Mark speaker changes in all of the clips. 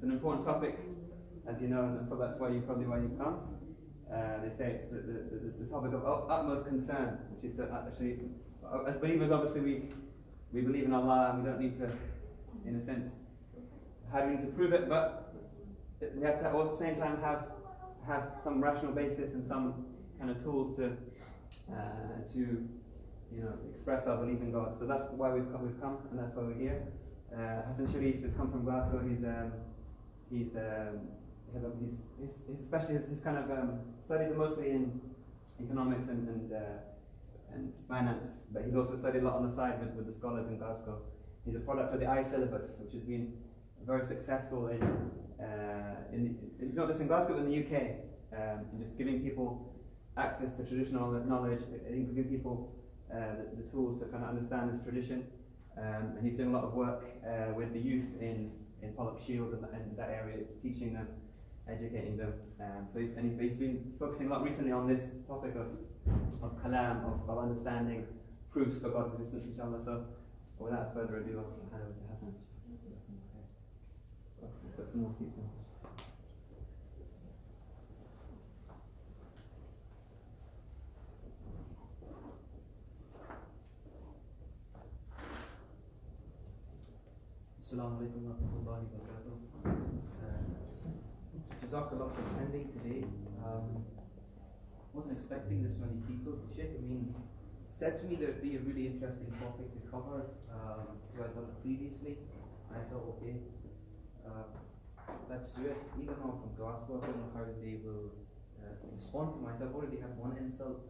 Speaker 1: it's an important topic, as you know, and that's why you come. They say it's the topic of utmost concern, which is to actually, as believers, obviously we believe in Allah, and we don't need to, in a sense, having to prove it, but we have to all at the same time have some rational basis and some kind of tools to express our belief in God. So that's why we've come, and that's why we're here. Hasan Sharif has come from Glasgow. His kind of studies are mostly in economics and finance, but he's also studied a lot on the side with the scholars in Glasgow. He's a product of the I syllabus, which has been very successful in not just in Glasgow, but in the UK, in just giving people access to traditional knowledge, and giving people the tools to kind of understand this tradition. And he's doing a lot of work with the youth in Pollock Shields and that area, teaching them, educating them. So he's been focusing a lot recently on this topic of kalam, of understanding proofs for God's existence, inshallah. So without further ado, I'll hand over to Hasan. So put some more seats in.
Speaker 2: Assalamu alaikum wa rahmatullahi wa barakatuh. Jazakallah for attending today. Wasn't expecting this many people. Sheikh Amin said to me that it'd be a really interesting topic to cover because I'd done it previously. I thought, okay, let's do it. Even though I'm from Glasgow, I don't know how they will respond to myself. I've already had one insult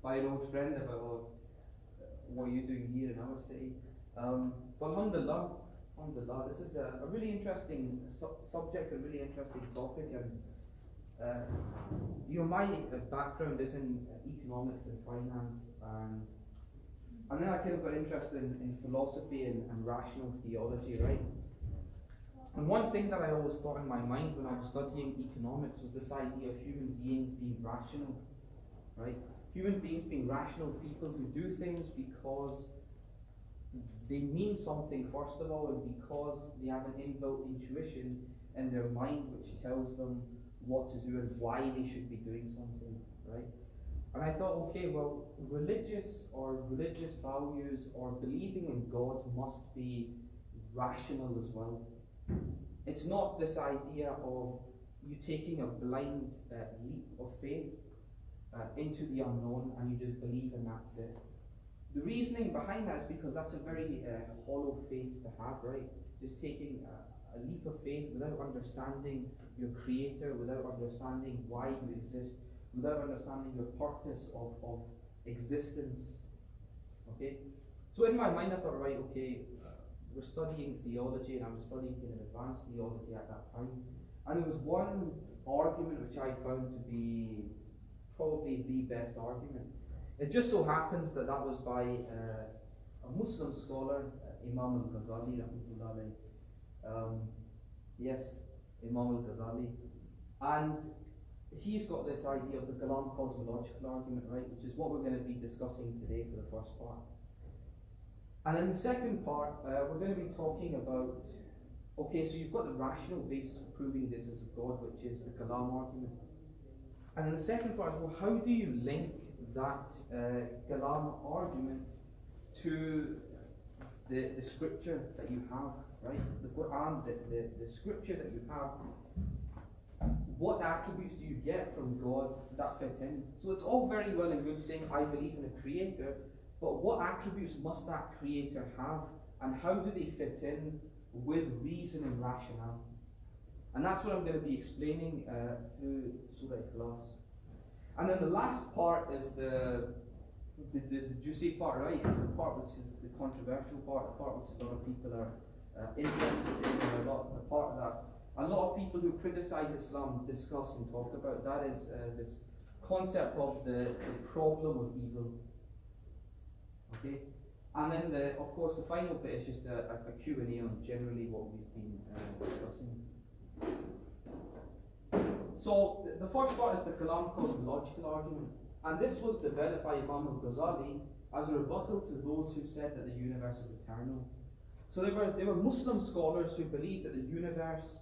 Speaker 2: by an old friend about what are you doing here in our city. But alhamdulillah, this is a really interesting subject, a really interesting topic, and my background is in economics and finance, and then I kind of got interested in philosophy and rational theology, right? And one thing that I always thought in my mind when I was studying economics was this idea of human beings being rational, right? Human beings being rational people who do things because they mean something, first of all, and because they have an inbuilt intuition in their mind which tells them what to do and why they should be doing something, right? And I thought, okay, well, religious values or believing in God must be rational as well. It's not this idea of you taking a blind leap of faith into the unknown and you just believe and that's it. The reasoning behind that is because that's a very hollow faith to have, right? Just taking a leap of faith without understanding your creator, without understanding why you exist, without understanding your purpose of existence. Okay? So in my mind I thought, right, okay, we're studying theology, and I was studying kind of advanced theology at that time. And there was one argument which I found to be probably the best argument. It just so happens that was by a Muslim scholar, Imam al-Ghazali, rahmatullahi alayhi. Yes, Imam al-Ghazali. And he's got this idea of the Kalam cosmological argument, right, which is what we're going to be discussing today for the first part. And in the second part, we're going to be talking about, okay, so you've got the rational basis for proving this is of God, which is the Kalam argument. And in the second part, well, how do you link that Kalam argument to the scripture that you have, right? The Quran, the scripture that you have. What attributes do you get from God that fit in? So it's all very well and good saying, I believe in a creator, but what attributes must that creator have, and how do they fit in with reason and rationale? And that's what I'm going to be explaining through Surah Ikhlas. And then the last part is the juicy part, right? It's the part which is the controversial part, the part which a lot of people are interested in, and the part that a lot of people who criticize Islam discuss and talk about. That is this concept of the problem of evil. Okay? And then, of course, the final bit is just a Q&A on generally what we've been discussing. So, the first part is the Kalam cosmological argument. And this was developed by Imam al-Ghazali as a rebuttal to those who said that the universe is eternal. So they were Muslim scholars who believed that the universe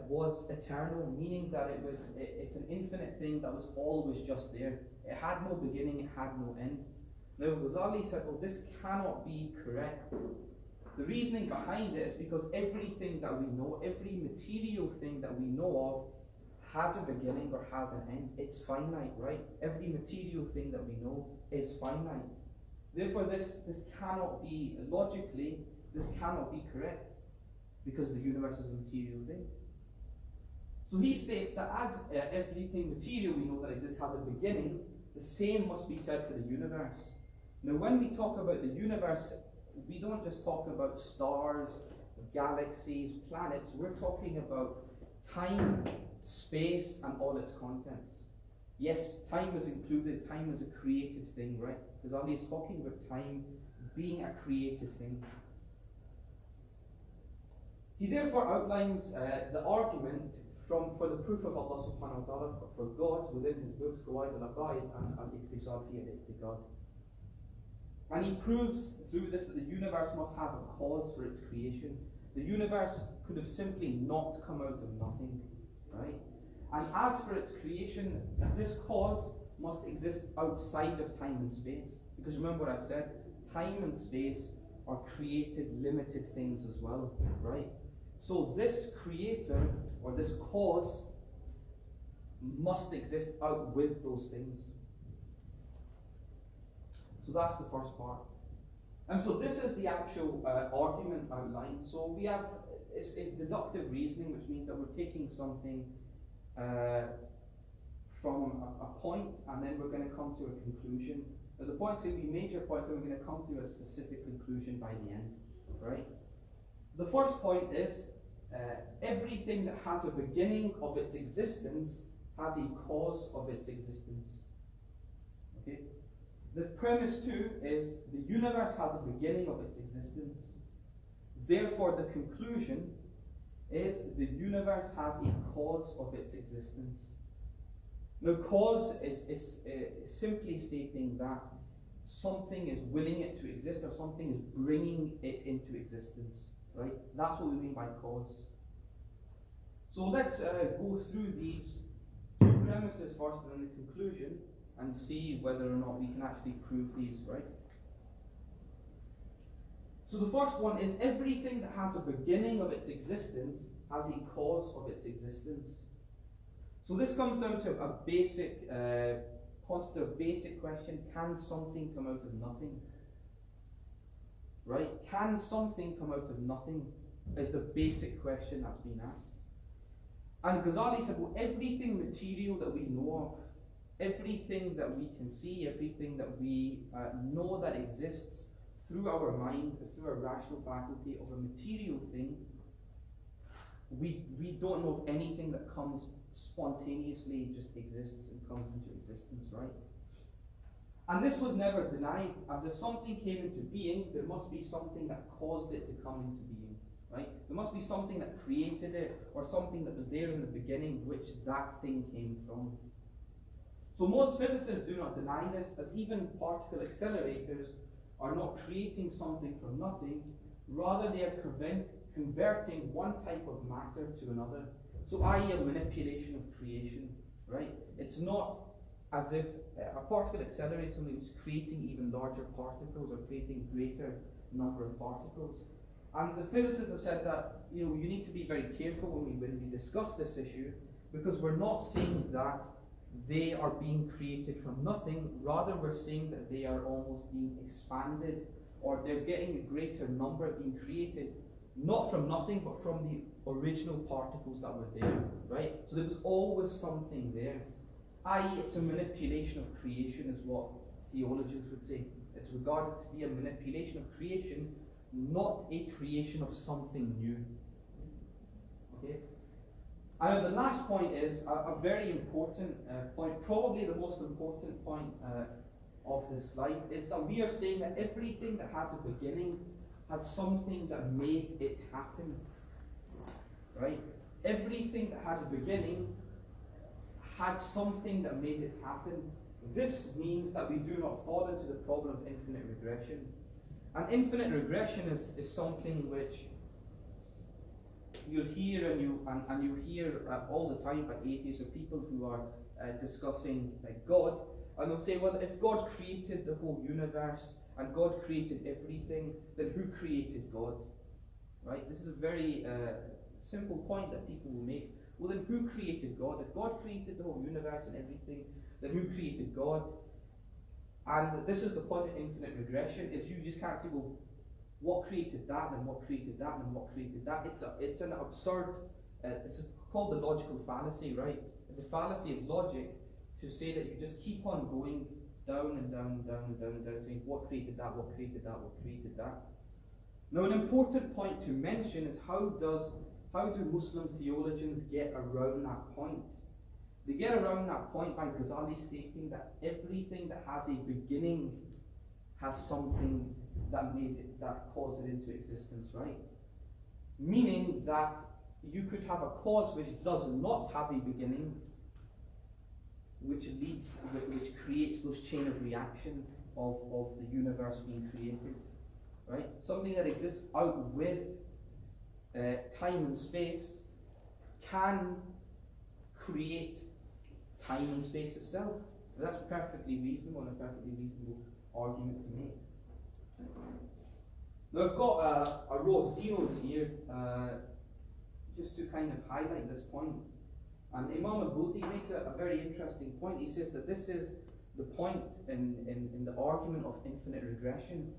Speaker 2: was eternal, meaning that it's an infinite thing that was always just there. It had no beginning, it had no end. Now Ghazali said, well, this cannot be correct. The reasoning behind it is because everything that we know, every material thing that we know of, has a beginning or has an end. It's finite, right? Every material thing that we know is finite. Therefore, this cannot be, logically, this cannot be correct, because the universe is a material thing. So he states that as everything material we know that exists has a beginning, the same must be said for the universe. Now, when we talk about the universe, we don't just talk about stars, galaxies, planets. We're talking about time, space, and all its contents. Yes, time is included. Time is a created thing, right? Because Ali is talking about time being a created thing. He therefore outlines the argument for the proof of Allah subhanahu wa ta'ala, for God, within his books, Qawaid al-Aqaid and al-Iqtisad fi al-I'tiqad. And he proves through this that the universe must have a cause for its creation. The universe could have simply not come out of nothing, right? And as for its creation, this cause must exist outside of time and space. Because remember what I said, time and space are created, limited things as well, right? So this creator, or this cause, must exist out with those things. So that's the first part. And so this is the actual argument outlined. So we have, it's deductive reasoning, which means that we're taking something from a point, and then we're going to come to a conclusion. Now the points will be major points, and we're going to come to a specific conclusion by the end, right? The first point is, everything that has a beginning of its existence has a cause of its existence. Okay? The premise too is the universe has a beginning of its existence. Therefore, the conclusion is the universe has a cause of its existence. Now, cause is simply stating that something is willing it to exist, or something is bringing it into existence. Right? That's what we mean by cause. So let's go through these two premises first and then the conclusion, and see whether or not we can actually prove these, right? So the first one is everything that has a beginning of its existence has a cause of its existence. So this comes down to a basic question: can something come out of nothing? Right? Can something come out of nothing? Is the basic question that's been asked. And Ghazali said, well, everything material that we know of, everything that we can see, everything that we know that exists through our mind, through our rational faculty of a material thing, we don't know of anything that comes spontaneously, just exists and comes into existence, right? And this was never denied, as if something came into being, there must be something that caused it to come into being, right? There must be something that created it, or something that was there in the beginning, which that thing came from. So most physicists do not deny this, as even particle accelerators are not creating something from nothing, rather they are converting one type of matter to another. So i.e. a manipulation of creation, right? It's not as if a particle accelerator something was creating even larger particles, or creating greater number of particles. And the physicists have said that you need to be very careful when we discuss this issue, because we're not saying that they are being created from nothing, rather we're saying that they are almost being expanded, or they're getting a greater number being created, not from nothing, but from the original particles that were there, right? So there was always something there. I.e., it's a manipulation of creation, is what theologians would say. It's regarded to be a manipulation of creation, not a creation of something new. Okay? And the last point is a very important point, probably the most important point of this slide, is that we are saying that everything that has a beginning had something that made it happen. Right? Everything that has a beginning had something that made it happen. This means that we do not fall into the problem of infinite regression. And infinite regression is something which you'll hear and you hear all the time by atheists or people who are discussing God, and they'll say, well, if God created the whole universe and God created everything, then who created God? Right? This is a very simple point that people will make. Well, then who created God? If God created the whole universe and everything, then who created God? And this is the point of infinite regression, is you just can't say, well, what created that, and what created that, and what created that? It's an absurd, it's called the logical fallacy, right? It's a fallacy of logic to say that you just keep on going down and down and down and down and down, saying what created that, what created that, what created that. Now, an important point to mention is how do Muslim theologians get around that point? They get around that point by Ghazali stating that everything that has a beginning has something that caused it into existence, right? Meaning that you could have a cause which does not have a beginning, which creates those chain of reaction of the universe being created, right? Something that exists out with time and space can create time and space itself. That's perfectly reasonable and a perfectly reasonable argument to make. Now I've got a row of zeros here just to kind of highlight this point. And Imam al-Buti makes a very interesting point. He says that this is the point in the argument of infinite regression.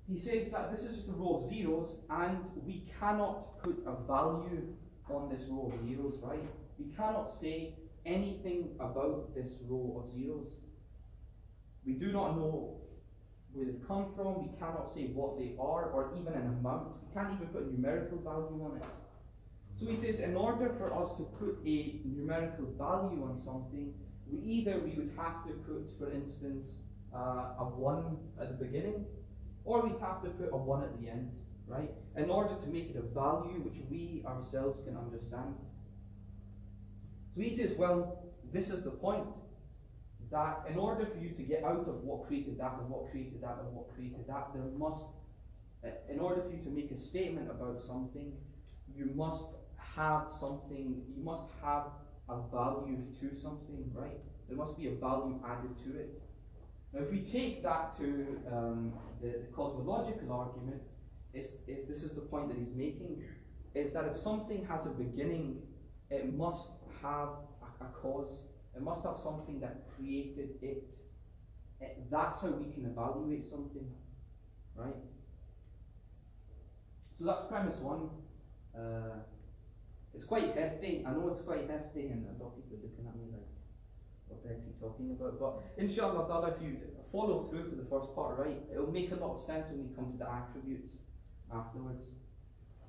Speaker 2: He says that this is just a row of zeros, and we cannot put a value on this row of zeros, right? We cannot say anything about this row of zeros. We do not know where they've come from, we cannot say what they are, or even an amount. We can't even put a numerical value on it. So he says, in order for us to put a numerical value on something, we would have to put, for instance, a 1 at the beginning, or we'd have to put a 1 at the end, right? In order to make it a value which we ourselves can understand. So he says, well, this is the point, that in order for you to get out of what created that and what created that and what created that, there must, in order for you to make a statement about something, you must have something, you must have a value to something, right? There must be a value added to it. Now, if we take that to the cosmological argument, this is the point that he's making, is that if something has a beginning, it must have a cause. It must have something that created it. That's how we can evaluate something, right? So that's premise one. It's quite hefty. I know it's quite hefty, and a lot of people are looking at me like, what the heck is he talking about? But inshallah ta'ala, if you follow through for the first part, right, it'll make a lot of sense when we come to the attributes afterwards.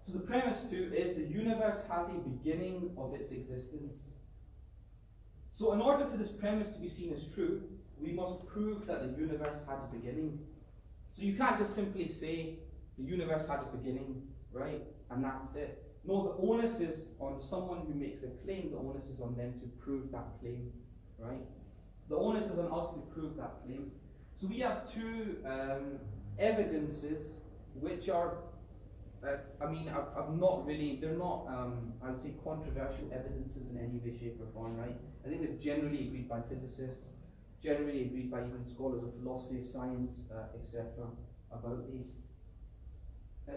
Speaker 2: So the premise two is the universe has a beginning of its existence. So in order for this premise to be seen as true, we must prove that the universe had a beginning. So you can't just simply say the universe had its beginning, right, and that's it. No, the onus is on someone who makes a claim, the onus is on them to prove that claim, right? The onus is on us to prove that claim. So we have two evidences which are, I've not really, they're not, I would say, controversial evidences in any way, shape or form, right? I think they're generally agreed by physicists, generally agreed by even scholars of philosophy of science, etc. about these.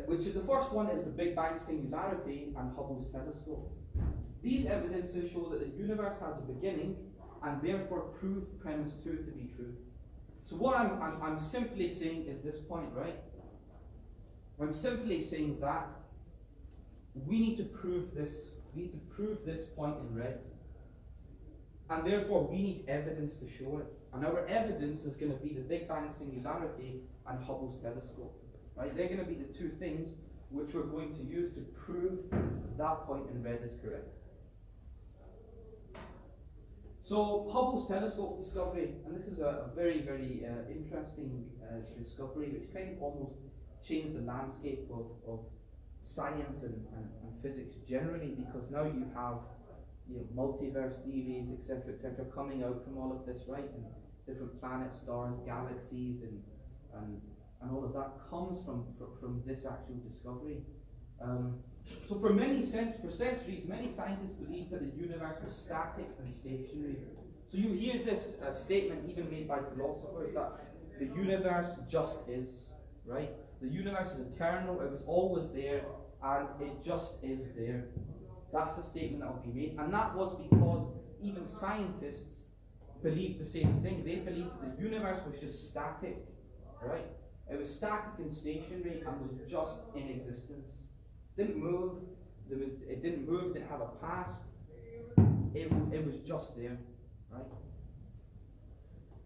Speaker 2: Which is the first one is the Big Bang singularity and Hubble's telescope. These evidences show that the universe has a beginning and therefore proves premise 2 to be true. So what I'm simply saying is this point, right? I'm simply saying that we need to prove this. We need to prove this point in red. And therefore we need evidence to show it. And our evidence is going to be the Big Bang singularity and Hubble's telescope. Right? They're going to be the two things which we're going to use to prove that point in red is correct. So Hubble's telescope discovery, and this is a very, very interesting discovery which kind of almost changed the landscape of science and physics generally, because now you have multiverse theories, etc., coming out from all of this, right? And different planets, stars, galaxies, and and all of that comes from this actual discovery. So for centuries, many scientists believed that the universe was static and stationary. So you hear this statement even made by philosophers that the universe just is, right? The universe is eternal, it was always there, and it just is there. That's the statement that will be made. And that was because even scientists believed the same thing. They believed that the universe was just static, right? It was static and stationary and was just in existence. Didn't move, it didn't move, didn't have a past. It was just there, right?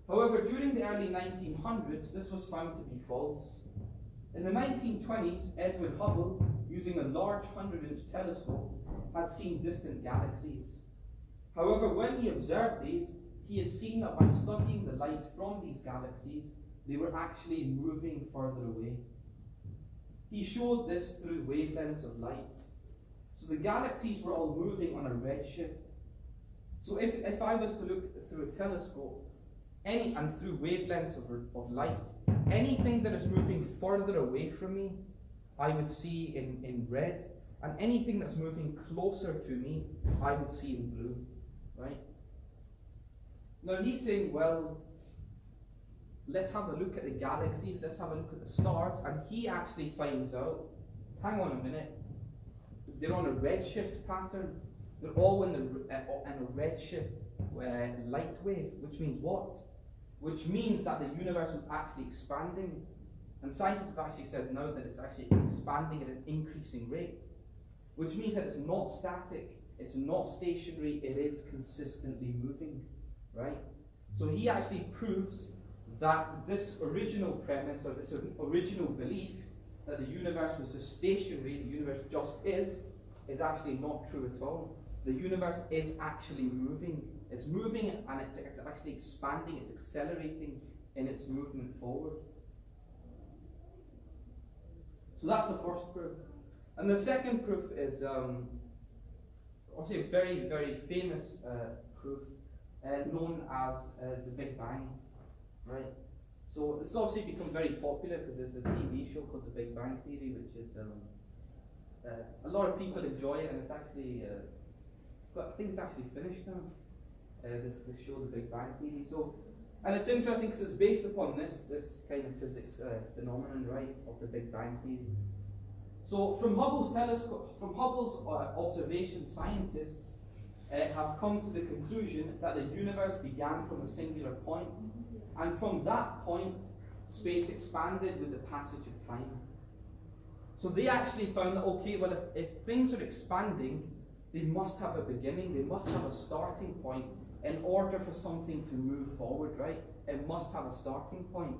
Speaker 2: However, during the early 1900s, this was found to be false. In the 1920s, Edwin Hubble, using a large 100-inch telescope, had seen distant galaxies. However, when he observed these, he had seen that by studying the light from these galaxies, they were actually moving further away. He showed this through wavelengths of light. So the galaxies were all moving on a redshift. So if I was to look through a telescope, and through wavelengths of light, anything that is moving further away from me, I would see in red, and anything that's moving closer to me, I would see in blue, right? Now he's saying, well, let's have a look at the galaxies, let's have a look at the stars, and he actually finds out, hang on a minute, they're on a redshift pattern, they're all in a redshift light wave, which means what? Which means that the universe was actually expanding. And scientists have actually said now that it's actually expanding at an increasing rate. Which means that it's not static, it's not stationary, it is consistently moving, right? So he actually proves that this original premise, or this original belief, that the universe was just stationary, the universe just is actually not true at all. The universe is actually moving. It's moving and it's actually expanding, it's accelerating in its movement forward. So that's the first proof. And the second proof is obviously a very, very famous proof known as the Big Bang, right? So it's obviously become very popular because there's a TV show called The Big Bang Theory, which is a lot of people enjoy it, and it's actually I think it's actually finished now. This show, The Big Bang Theory. So, and it's interesting because it's based upon this kind of physics phenomenon, right, of the Big Bang Theory. So, from Hubble's telescope, from Hubble's observation, scientists have come to the conclusion that the universe began from a singular point, and from that point, space expanded with the passage of time. So they actually found that, okay, well, if things are expanding, they must have a beginning, they must have a starting point in order for something to move forward, right? It must have a starting point.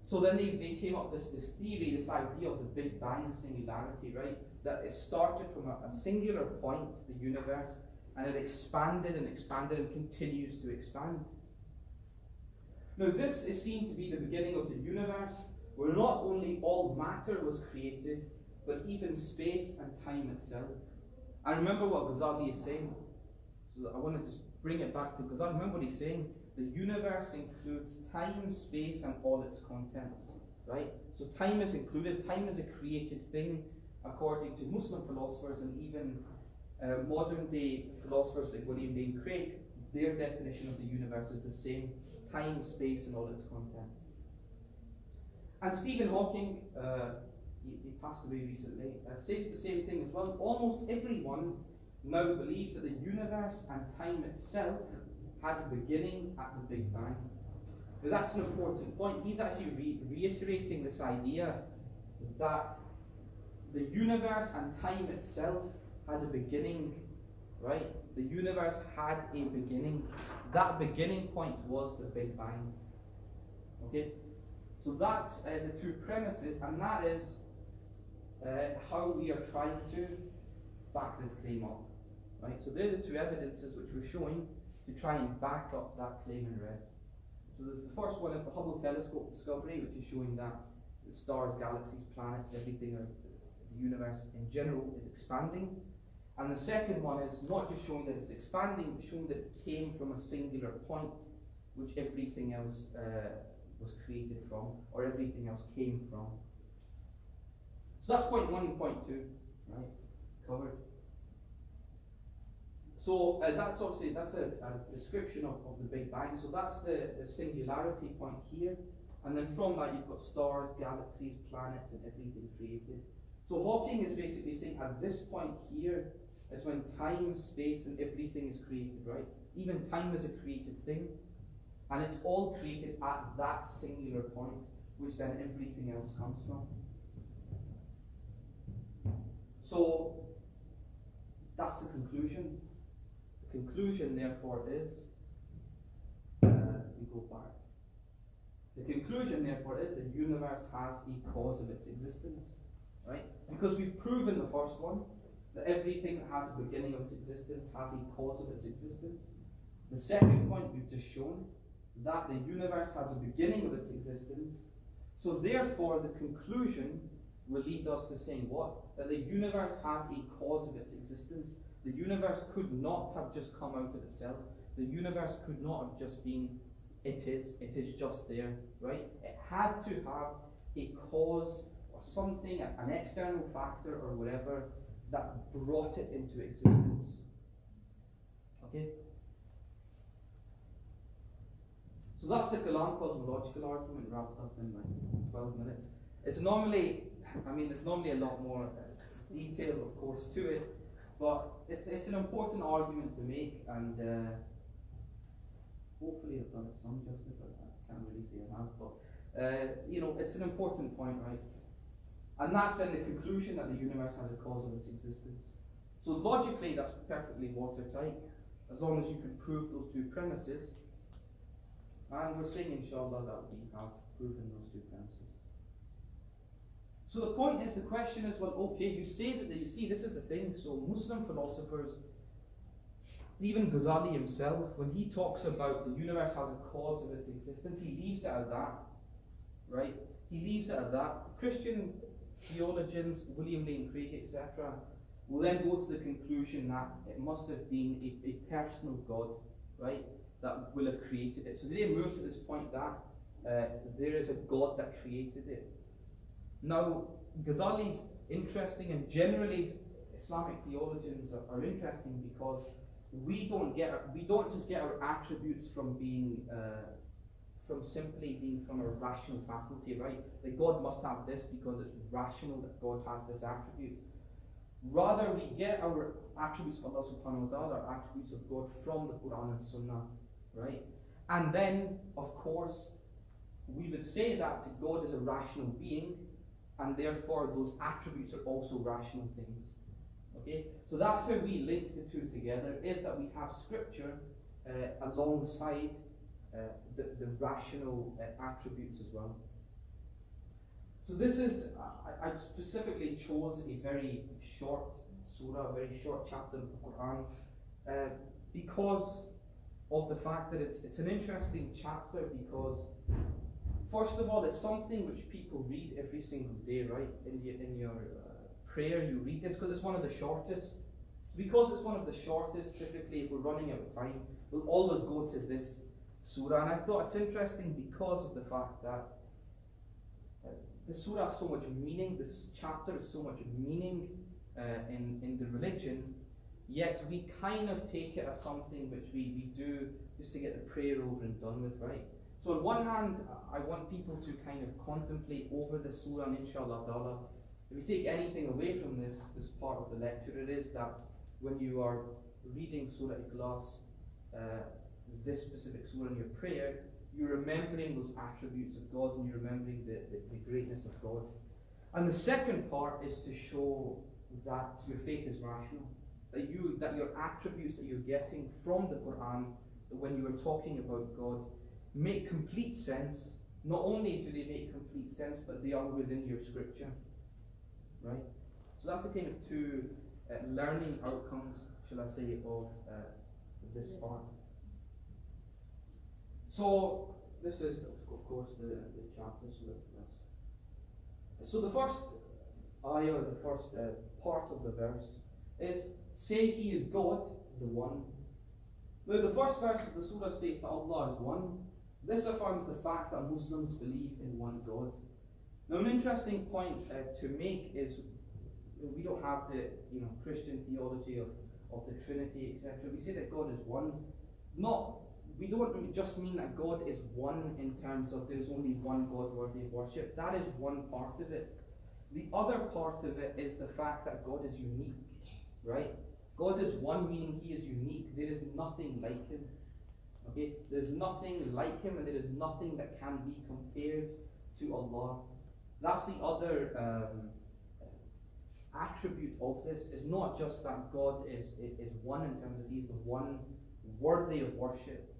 Speaker 2: So then they came up with this theory, this idea of the Big Bang singularity, right? That it started from a singular point, the universe, and it expanded and expanded and continues to expand. Now this is seen to be the beginning of the universe, where not only all matter was created, but even space and time itself. And remember what Ghazali is saying. So I want to just bring it back to Ghazali. Remember what he's saying? The universe includes time, space, and all its contents. Right? So time is included. Time is a created thing, according to Muslim philosophers and even modern day philosophers like William Lane Craig. Their definition of the universe is the same: time, space, and all its content. And Stephen Hawking, he passed away recently, says the same thing as well. Almost everyone now believes that the universe and time itself had a beginning at the Big Bang. Now that's an important point. He's actually reiterating this idea that the universe and time itself had a beginning, right? The universe had a beginning. That beginning point was the Big Bang. Okay? So that's the two premises, and that is how we are trying to back this claim up. Right? So they're the two evidences which we're showing to try and back up that claim in red. So the first one is the Hubble telescope discovery, which is showing that the stars, galaxies, planets, everything, or the universe in general is expanding. And the second one is not just showing that it's expanding, but showing that it came from a singular point, which everything else was created from, or everything else came from. So that's point 1 and point 2, right? Covered. So that's obviously a description of the Big Bang. So that's the singularity point here, and then from that you've got stars, galaxies, planets, and everything created. So Hawking is basically saying at this point here is when time, space, and everything is created, right? Even time is a created thing, and it's all created at that singular point, which then everything else comes from. So that's the conclusion. The conclusion, therefore, is we go back. The conclusion, therefore, is the universe has a cause of its existence, right? Because we've proven the first one, that everything that has a beginning of its existence has a cause of its existence. The second point we've just shown, that the universe has a beginning of its existence. So therefore, the conclusion will lead us to saying what? That the universe has a cause of its existence. The universe could not have just come out of itself. The universe could not have just been, it is just there, right? It had to have a cause or something, an external factor or whatever, that brought it into existence. Okay? So that's the Kalam cosmological argument wrapped up in like 12 minutes. It's normally a lot more detail, of course, to it, but it's an important argument to make, and hopefully I've done it some justice. I can't really say I have, but it's an important point, right? And that's then the conclusion that the universe has a cause of its existence. So logically, that's perfectly watertight, as long as you can prove those two premises. And we're saying, inshallah, that we have proven those two premises. So the point is, the question is, well, okay, you say that, you see, this is the thing. So Muslim philosophers, even Ghazali himself, when he talks about the universe has a cause of its existence, he leaves it at that, right? He leaves it at that. Christian theologians, William Lane Craig, etc., will then go to the conclusion that it must have been a personal God, right, that will have created it. So they move to this point that there is a God that created it. Now, Ghazali's interesting, and generally Islamic theologians are interesting because we don't just get our attributes from being from simply being from a rational faculty, right? That God must have this because it's rational that God has this attribute. Rather, we get our attributes of Allah subhanahu wa ta'ala, our attributes of God, from the Quran and Sunnah, right? And then, of course, we would say that God is a rational being, and therefore those attributes are also rational things. Okay? So that's how we link the two together, is that we have scripture alongside the rational attributes as well. So this is, I specifically chose a very short surah, a very short chapter of the Quran, because of the fact that it's an interesting chapter, because first of all, it's something which people read every single day, right? In your prayer, you read this because it's one of the shortest. Because it's one of the shortest, typically, if we're running out of time, we'll always go to this surah. And I thought it's interesting because of the fact that the surah has so much meaning, this chapter has so much meaning in the religion, yet we kind of take it as something which we do just to get the prayer over and done with, right? So on one hand, I want people to kind of contemplate over the surah, and inshallah ta'ala, if you take anything away from this part of the lecture, it is that when you are reading Surah Ikhlas, this specific surah in your prayer, you're remembering those attributes of God, and you're remembering the greatness of God. And the second part is to show that your faith is rational, that your attributes that you're getting from the Quran, that when you are talking about God, make complete sense. Not only do they make complete sense, but they are within your scripture, right? So that's the kind of two learning outcomes, shall I say, of this part. So this is, of course, the chapter. So the first ayah, the first part of the verse is, say He is God, the One. Now the first verse of the surah states that Allah is one. This affirms the fact that Muslims believe in one God. Now, an interesting point to make is we don't have the Christian theology of the Trinity, etc. We say that God is one. We don't just mean that God is one in terms of there's only one God worthy of worship. That is one part of it. The other part of it is the fact that God is unique, right? God is one, meaning He is unique. There is nothing like Him. Okay? There's nothing like Him, and there is nothing that can be compared to Allah. That's the other attribute of this. Is not just that God is one in terms of He is the one worthy of worship,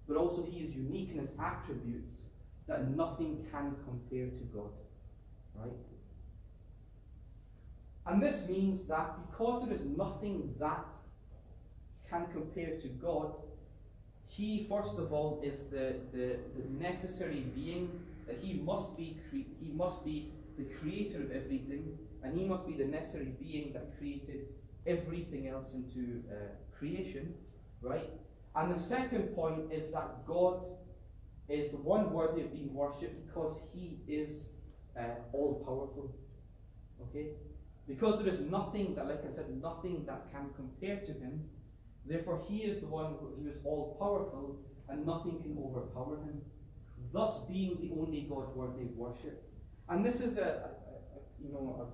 Speaker 2: but also He is unique in His attributes that nothing can compare to God. Right? And this means that because there is nothing that can compare to God, He, first of all, is the necessary being, that He must be the creator of everything, and He must be the necessary being that created everything else into creation, right? And the second point is that God is the one worthy of being worshipped because He is all-powerful, okay? Because there is nothing that, like I said, nothing that can compare to Him. Therefore, He is the one who is all-powerful, and nothing can overpower Him, thus being the only God worthy of worship. And this is a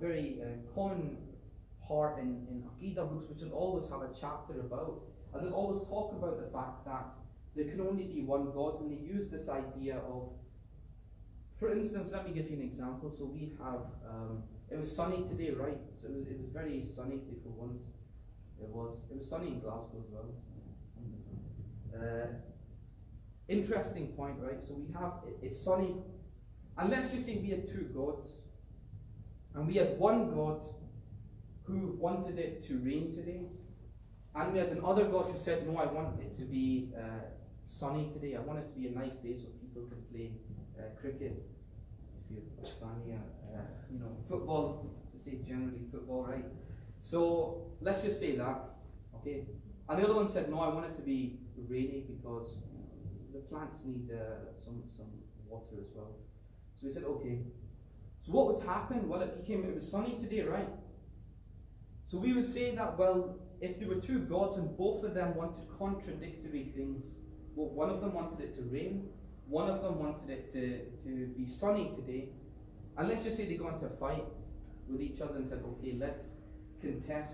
Speaker 2: very common part in Aqidah books, which will always have a chapter about, and they'll always talk about the fact that there can only be one God, and they use this idea of, for instance, let me give you an example. So we have, it was sunny today, right? So it was very sunny today for once. It was sunny in Glasgow as well. Interesting point, right? So we have, it's sunny, and let's just say we had two gods, and we had one God who wanted it to rain today, and we had another God who said, no, I want it to be sunny today. I want it to be a nice day so people can play cricket. If you're Spanish, football, to say generally football, right? So let's just say that, okay? And the other one said, no, I want it to be rainy because the plants need some water as well. So we said, okay. So what would happen? Well, it was sunny today, right? So we would say that, well, if there were two gods and both of them wanted contradictory things, well, one of them wanted it to rain, one of them wanted it to be sunny today, and let's just say they got into a fight with each other and said, okay, let's contest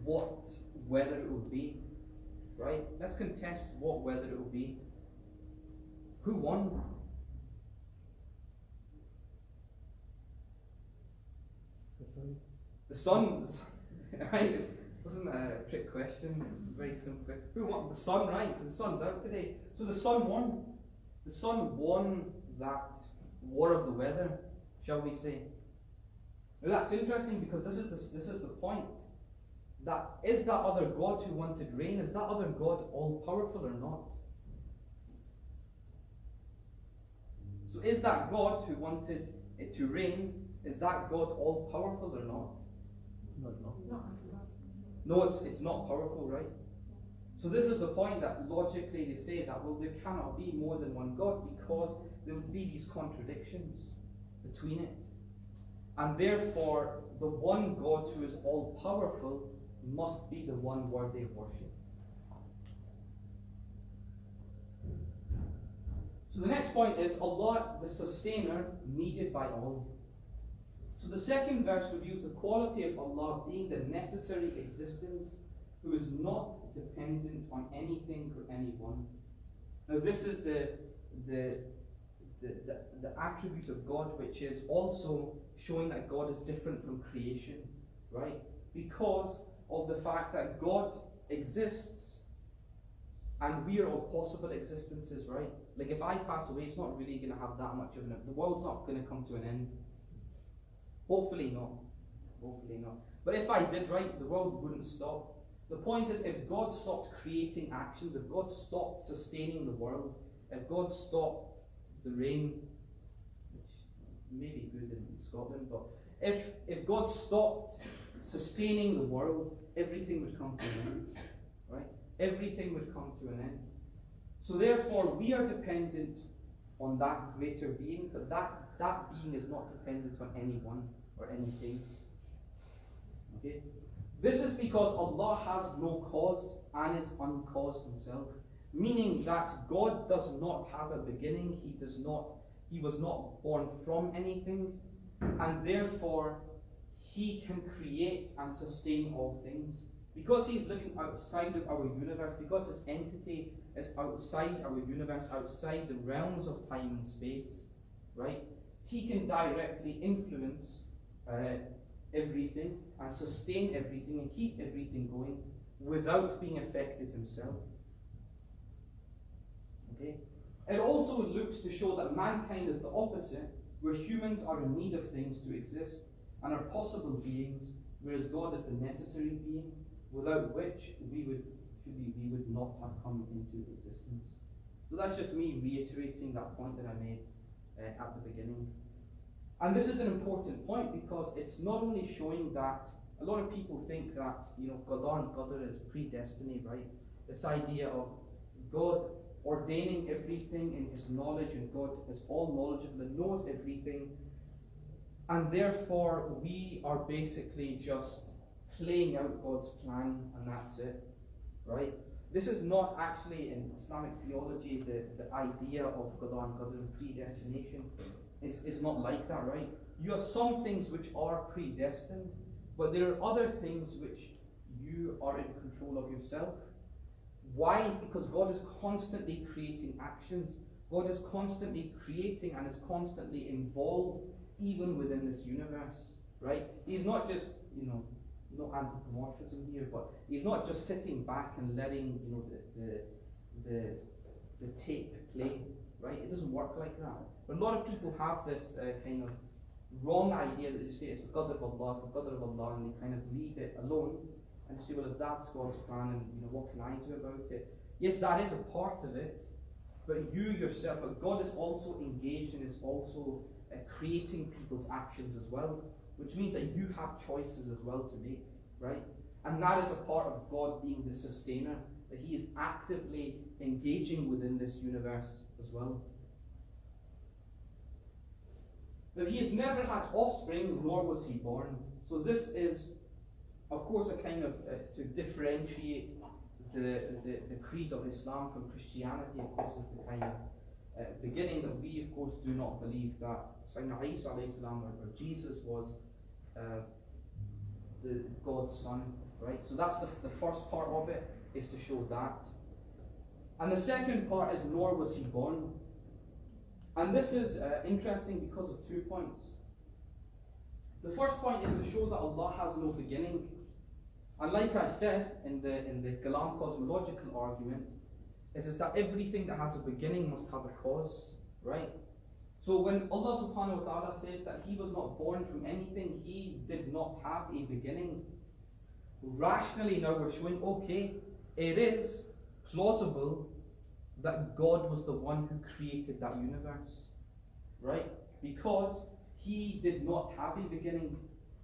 Speaker 2: what weather it will be, right? Let's contest what weather it will be. Who won? The sun, right? It wasn't a trick question, it was a very simple. Who won? The sun, right? The sun's out today. So the sun won. The sun won that war of the weather, shall we say. Now that's interesting because this is the point. That is that other God who wanted rain, is that other God all-powerful or not? So is that God who wanted it to rain, is that God all-powerful or not? No, it's not powerful, right? So this is the point that logically they say that, well, there cannot be more than one God because there would be these contradictions between it. And therefore, the one God who is all-powerful must be the one worthy of worship. So the next point is Allah, the sustainer, needed by all. So the second verse reveals the quality of Allah being the necessary existence who is not dependent on anything or anyone. Now this is the attribute of God, which is also showing that God is different from creation, right? Because of the fact that God exists and we are all possible existences, right? Like if I pass away, it's not really going to have that much of an, the world's not going to come to an end. Hopefully not. Hopefully not. But if I did, right, the world wouldn't stop. The point is, if God stopped creating actions, if God stopped sustaining the world, if God stopped the rain, which may be good in Scotland, but if God stopped sustaining the world, everything would come to an end, right? Everything would come to an end. So therefore, we are dependent on that greater being, but that being is not dependent on anyone or anything. Okay? This is because Allah has no cause and is uncaused himself. Meaning that God does not have a beginning, he was not born from anything, and therefore he can create and sustain all things. Because he's living outside of our universe, because his entity is outside our universe, outside the realms of time and space, right? He can directly influence everything and sustain everything and keep everything going without being affected himself. Okay? It also looks to show that mankind is the opposite, where humans are in need of things to exist and are possible beings, whereas God is the necessary being, without which we would not have come into existence. So that's just me reiterating that point that I made at the beginning. And this is an important point because it's not only showing that a lot of people think that, Qadar and Qadr is predestiny, right? This idea of God ordaining everything in his knowledge, and God is all knowledgeable and knows everything, and therefore we are basically just playing out God's plan and that's it, right? This is not actually in Islamic theology the idea of Qadar and Qadr and predestination. It's not like that, right? You have some things which are predestined, but there are other things which you are in control of yourself. Why? Because God is constantly creating actions. God is constantly creating and is constantly involved even within this universe, right? He's not just, no anthropomorphism here, but he's not just sitting back and letting, the tape play, right? It doesn't work like that. But a lot of people have this kind of wrong idea that you say it's the Qadr of Allah, it's the Qadr of Allah, and they kind of leave it alone. And you say, well, if that's God's plan, and what can I do about it? Yes, that is a part of it, but you yourself, but God is also engaged and is also creating people's actions as well, which means that you have choices as well to make, right? And that is a part of God being the sustainer, that he is actively engaging within this universe as well. But he has never had offspring, nor was he born. So this is, of course, a kind of to differentiate the creed of Islam from Christianity. Of course, is the kind of beginning that we, of course, do not believe that Sayyidina Isa or Jesus was the God's son, right? So that's the first part of it, is to show that. And the second part is, nor was he born. And this is interesting because of 2 points. The first point is to show that Allah has no beginning. And like I said in the Kalam cosmological argument, is that everything that has a beginning must have a cause, right? So when Allah subhanahu wa ta'ala says that he was not born from anything, he did not have a beginning. Rationally now we're showing, okay, it is plausible that God was the one who created that universe, right? Because he did not have a beginning,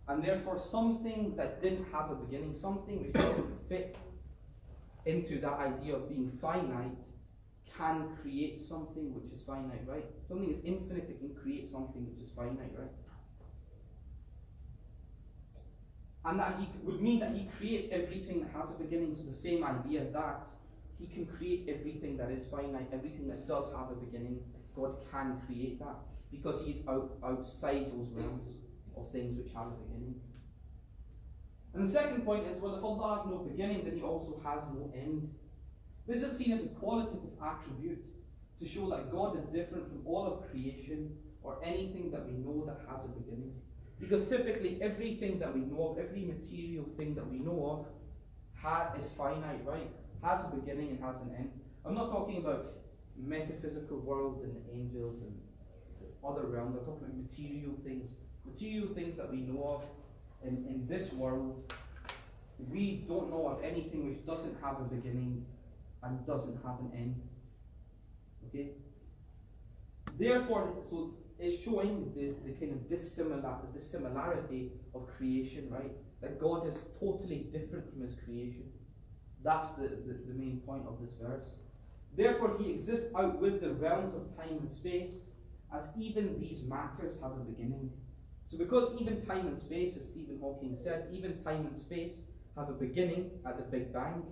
Speaker 2: and therefore something that didn't have a beginning, something which doesn't fit into that idea of being finite, can create something which is finite, right? Something is infinite, it can create something which is finite, right? And that he would mean that he creates everything that has a beginning. So the same idea that he can create everything that is finite, everything that does have a beginning. God can create that because he's outside those realms of things which have a beginning. And the second point is, well, if Allah has no beginning, then he also has no end. This is seen as a qualitative attribute to show that God is different from all of creation or anything that we know that has a beginning. Because typically everything that we know of, every material thing that we know of, is finite, right? Has a beginning and has an end. I'm not talking about metaphysical world and angels and other realms. I'm talking about material things that we know of in this world. We don't know of anything which doesn't have a beginning and doesn't have an end. Okay? Therefore, so it's showing the kind of dissimilarity of creation, right? That God is totally different from his creation. That's the main point of this verse. Therefore he exists out with the realms of time and space, as even these matters have a beginning. So because even time and space, as Stephen Hawking said, even time and space have a beginning at the Big Bang,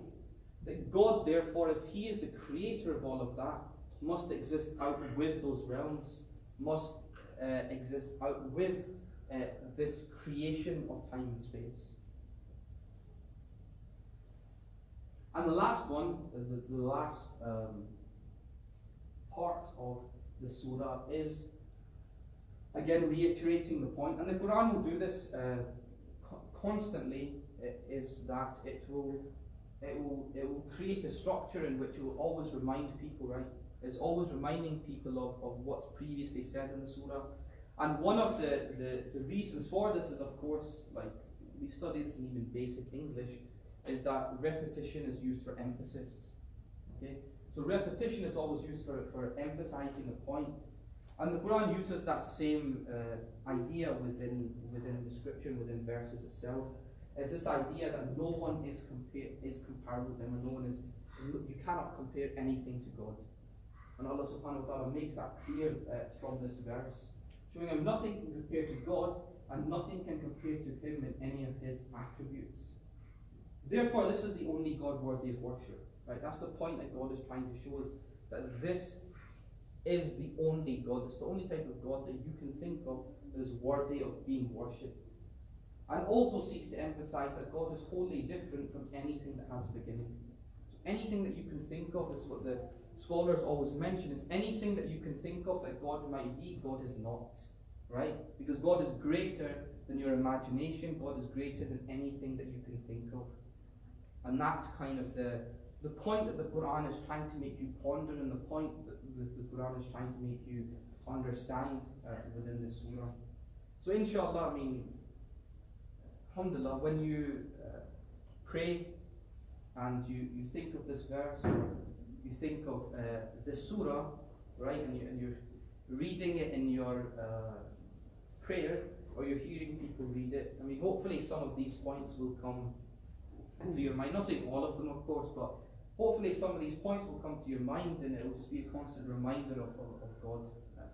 Speaker 2: that God, therefore, if he is the creator of all of that, must exist out with those realms, must exist out with this creation of time and space. And the last one, the last part of the surah is, again, reiterating the point, and the Quran will do this constantly, is that it will create a structure in which it will always remind people, right? It's always reminding people of what's previously said in the surah. And one of the reasons for this is, of course, like we study this in even basic English, is that repetition is used for emphasis. Okay? So repetition is always used for emphasizing a point. And the Quran uses that same idea within the scripture, within verses itself. It's this idea that no one is comparable to him, and you cannot compare anything to God. And Allah subhanahu wa ta'ala makes that clear from this verse, showing how nothing can compare to God, and nothing can compare to him in any of his attributes. Therefore, this is the only God worthy of worship. Right? That's the point that God is trying to show us, that this is the only God. It's the only type of God that you can think of that is worthy of being worshipped. And also seeks to emphasize that God is wholly different from anything that has a beginning. So anything that you can think of, this is what the scholars always mention, is anything that you can think of that God might be, God is not. Right? Because God is greater than your imagination, God is greater than anything that you can think of. And that's kind of the point that the Quran is trying to make you ponder, and the point that the Quran is trying to make you understand within this surah. So inshallah, I mean, alhamdulillah, when you pray and you think of this verse, you think of this surah, right, and you're reading it in your prayer, or you're hearing people read it, I mean, hopefully some of these points will come to your mind. Not saying all of them, of course, but hopefully some of these points will come to your mind, and it will just be a constant reminder of God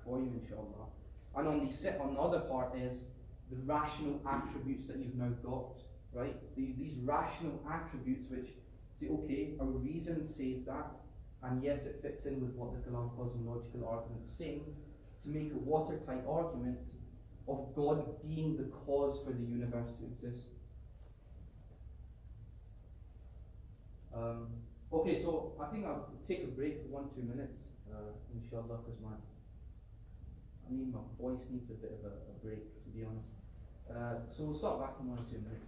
Speaker 2: for you, inshallah. And on the other part is the rational attributes that you've now got, right? These rational attributes which say, okay, our reason says that, and yes, it fits in with what the Kalam cosmological argument is saying, to make a watertight argument of God being the cause for the universe to exist. Okay, so I think I'll take a break for 1-2 minutes, inshallah, because my voice needs a bit of a break, to be honest. So we'll start back in 1-2 minutes.